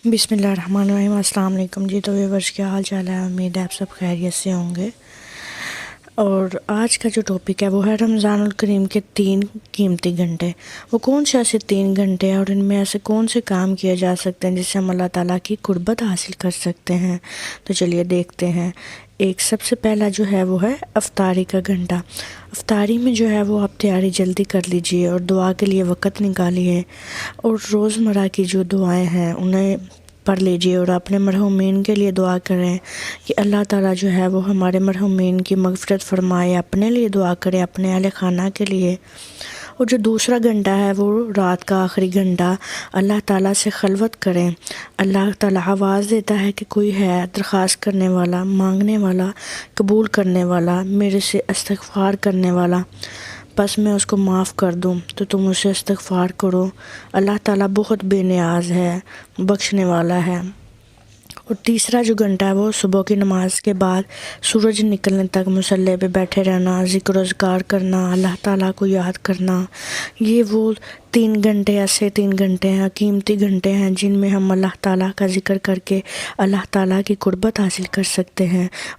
बिस्मिल्लाहिर्रहमानिर्रहीम। अस्सलाम वालेकुम जी। तो व्यूअर्स, क्या हाल चाल है? उम्मीद है आप सब खैरियत से होंगे। और आज का जो टॉपिक है वो है रमज़ानुल करीम के 3 कीमती घंटे। वो कौन से ऐसे 3 घंटे हैं और इनमें ऐसे कौन से काम किए जा सकते हैं जिससे हम अल्लाह ताला की कुर्बत हासिल कर सकते हैं। तो चलिए देखते हैं। एक सबसे पहला जो है वो है अफ्तारी का घंटा। अफ्तारी में जो है वो आप तैयारी जल्दी कर लीजिए और दुआ के लिए वक़्त निकालिए और रोज़मर्रा की जो दुआएं हैं उन्हें पढ़ लीजिए और अपने मरहूमीन के लिए दुआ करें कि अल्लाह ताला जो है वो हमारे मरहूमीन की मग़फ़िरत फ़रमाए। अपने लिए दुआ करें, अपने अहले खाना के लिए। और जो दूसरा घंटा है वो रात का आखिरी घंटा, अल्लाह ताला से खलवत करें। अल्लाह ताला आवाज़ देता है कि कोई है दरख्वास्त करने वाला, मांगने वाला, कबूल करने वाला, मेरे से इस्तिग़फ़ार करने वाला, बस मैं उसको माफ़ कर दूँ। तो तुम उससे इस्तिग़फ़ार करो। अल्लाह ताला बहुत बेनियाज़ है, बख्शने वाला है। और तीसरा जो घंटा है वो सुबह की नमाज के बाद सूरज निकलने तक मुसल्ले पे बैठे रहना, ज़िक्र अज़कार करना, अल्लाह ताला को याद करना। ये वो 3 घंटे, ऐसे 3 घंटे हैं, कीमती घंटे हैं जिनमें हम अल्लाह ताला का ज़िक्र करके अल्लाह ताला की कुर्बत हासिल कर सकते हैं।